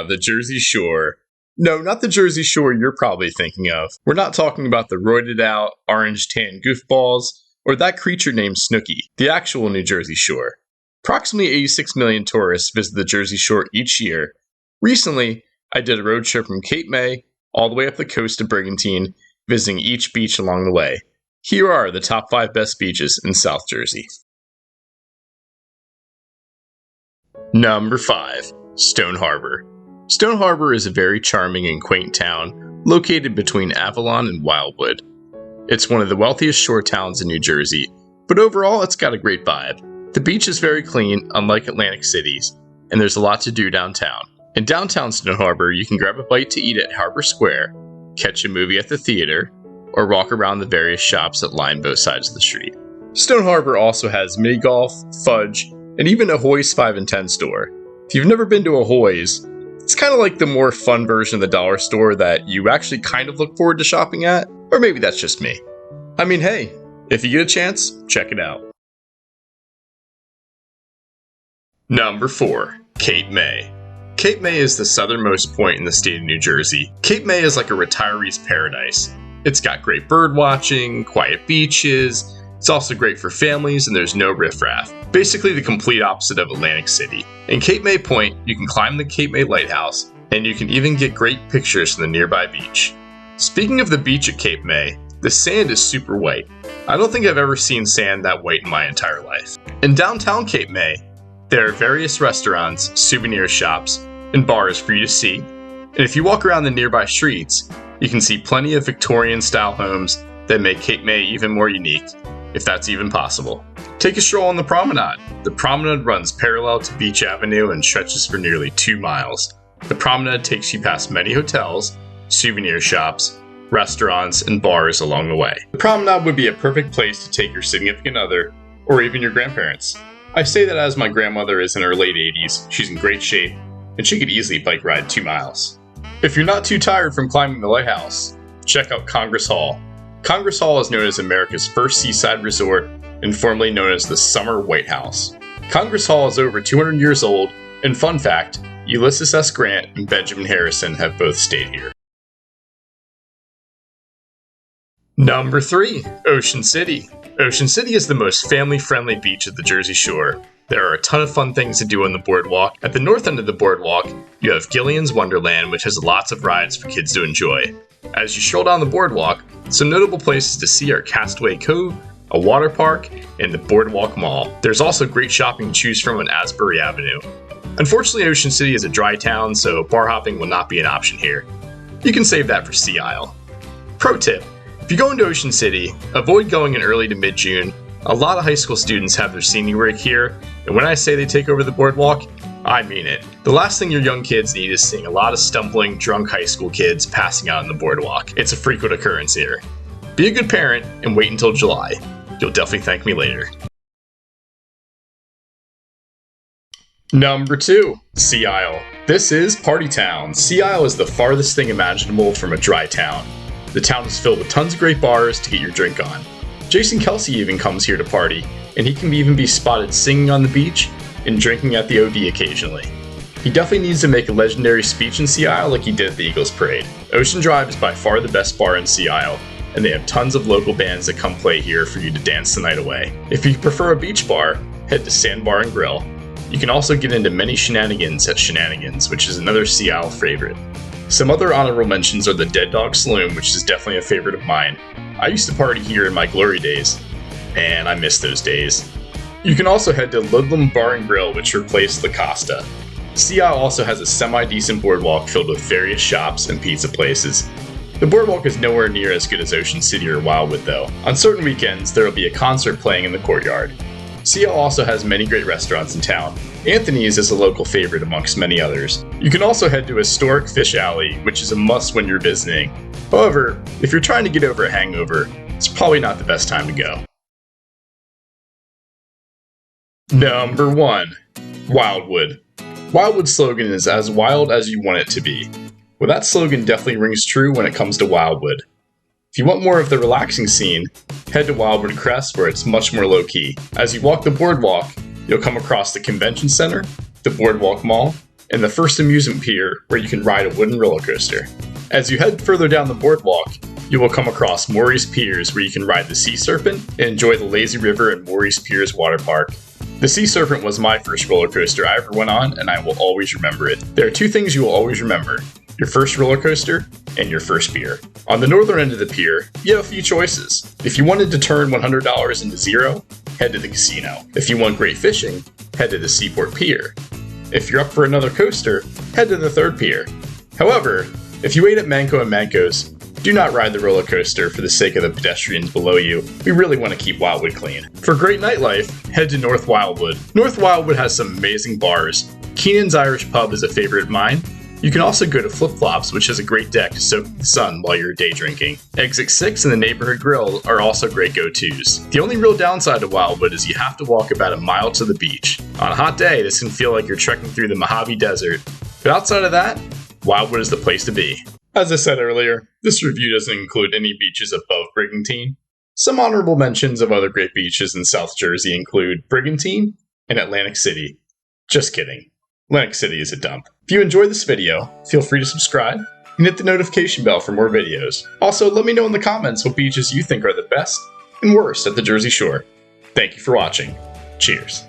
The Jersey Shore. No, not the Jersey Shore you're probably thinking of. We're not talking about the roided out, orange tan goofballs, or that creature named Snooky, the actual New Jersey Shore. Approximately 86 million tourists visit the Jersey Shore each year. Recently, I did a road trip from Cape May all the way up the coast to Brigantine, visiting each beach along the way. Here are the top 5 best beaches in South Jersey. Number 5. Stone Harbor. Stone Harbor is a very charming and quaint town located between Avalon and Wildwood. It's one of the wealthiest shore towns in New Jersey, but overall it's got a great vibe. The beach is very clean, unlike Atlantic cities, and there's a lot to do downtown. In downtown Stone Harbor, you can grab a bite to eat at Harbor Square, catch a movie at the theater, or walk around the various shops that line both sides of the street. Stone Harbor also has mini golf, fudge, and even a Hoy's 5 and 10 store. If you've never been to a Hoy's, it's kind of like the more fun version of the dollar store that you actually kind of look forward to shopping at, or maybe that's just me. I mean, hey, if you get a chance, check it out. Number 4. Cape May. Cape May is the southernmost point in the state of New Jersey. Cape May is like a retiree's paradise. It's got great bird watching, quiet beaches. It's also great for families, and there's no riffraff. Basically the complete opposite of Atlantic City. In Cape May Point, you can climb the Cape May Lighthouse, and you can even get great pictures from the nearby beach. Speaking of the beach at Cape May, the sand is super white. I don't think I've ever seen sand that white in my entire life. In downtown Cape May, there are various restaurants, souvenir shops, and bars for you to see. And if you walk around the nearby streets, you can see plenty of Victorian-style homes that make Cape May even more unique, if that's even possible. Take a stroll on the promenade. The promenade runs parallel to Beach Avenue and stretches for nearly 2 miles. The promenade takes you past many hotels, souvenir shops, restaurants, and bars along the way. The promenade would be a perfect place to take your significant other, or even your grandparents. I say that as my grandmother is in her late 80s, she's in great shape, and she could easily bike ride 2 miles. If you're not too tired from climbing the lighthouse, check out Congress Hall. Congress Hall is known as America's first seaside resort and formerly known as the Summer White House. Congress Hall is over 200 years old, and fun fact, Ulysses S. Grant and Benjamin Harrison have both stayed here. Number 3. Ocean City. Ocean City is the most family-friendly beach at the Jersey Shore. There are a ton of fun things to do on the boardwalk. At the north end of the boardwalk, you have Gillian's Wonderland, which has lots of rides for kids to enjoy. As you stroll down the boardwalk, some notable places to see are Castaway Cove, a water park, and the Boardwalk Mall. There's also great shopping to choose from on Asbury Avenue. Unfortunately, Ocean City is a dry town, so bar hopping will not be an option here. You can save that for Sea Isle. Pro tip: if you're going to Ocean City, avoid going in early to mid-June. A lot of high school students have their senior break here, and when I say they take over the boardwalk, I mean it. The last thing your young kids need is seeing a lot of stumbling, drunk high school kids passing out on the boardwalk. It's a frequent occurrence here. Be a good parent and wait until July. You'll definitely thank me later. Number 2. Sea Isle. This is Party Town. Sea Isle is the farthest thing imaginable from a dry town. The town is filled with tons of great bars to get your drink on. Jason Kelsey even comes here to party, and he can even be spotted singing on the beach and drinking at the OD occasionally. He definitely needs to make a legendary speech in Sea Isle like he did at the Eagles Parade. Ocean Drive is by far the best bar in Sea Isle, and they have tons of local bands that come play here for you to dance the night away. If you prefer a beach bar, head to Sandbar and Grill. You can also get into many shenanigans at Shenanigans, which is another Sea Isle favorite. Some other honorable mentions are the Dead Dog Saloon, which is definitely a favorite of mine. I used to party here in my glory days, and I miss those days. You can also head to Ludlam Bar and Grill, which replaced La Costa. Sea Isle also has a semi-decent boardwalk filled with various shops and pizza places. The boardwalk is nowhere near as good as Ocean City or Wildwood though. On certain weekends, there will be a concert playing in the courtyard. Sea Isle also has many great restaurants in town. Anthony's is a local favorite amongst many others. You can also head to Historic Fish Alley, which is a must when you're visiting. However, if you're trying to get over a hangover, it's probably not the best time to go. Number 1. Wildwood. Wildwood's slogan is as wild as you want it to be. Well, that slogan definitely rings true when it comes to Wildwood. If you want more of the relaxing scene, head to Wildwood Crest where it's much more low-key. As you walk the boardwalk, you'll come across the Convention Center, the Boardwalk Mall, and the first amusement pier where you can ride a wooden roller coaster. As you head further down the boardwalk, you will come across Maurice Piers where you can ride the Sea Serpent and enjoy the lazy river in Maurice Piers Water Park. The Sea Serpent was my first roller coaster I ever went on, and I will always remember it. There are two things you will always remember: your first roller coaster and your first beer. On the northern end of the pier, you have a few choices. If you wanted to turn $100 into zero, head to the casino. If you want great fishing, head to the Seaport Pier. If you're up for another coaster, head to the third pier. However, if you ate at Manco and Manco's, do not ride the roller coaster for the sake of the pedestrians below you. We really want to keep Wildwood clean. For great nightlife, head to North Wildwood. North Wildwood has some amazing bars. Keenan's Irish Pub is a favorite of mine. You can also go to Flip Flops, which has a great deck to soak in the sun while you're day drinking. Exit 6 and the Neighborhood Grill are also great go-tos. The only real downside to Wildwood is you have to walk about a mile to the beach. On a hot day, this can feel like you're trekking through the Mojave Desert. But outside of that, Wildwood is the place to be. As I said earlier, this review doesn't include any beaches above Brigantine. Some honorable mentions of other great beaches in South Jersey include Brigantine and Atlantic City. Just kidding. Atlantic City is a dump. If you enjoyed this video, feel free to subscribe and hit the notification bell for more videos. Also, let me know in the comments what beaches you think are the best and worst at the Jersey Shore. Thank you for watching. Cheers.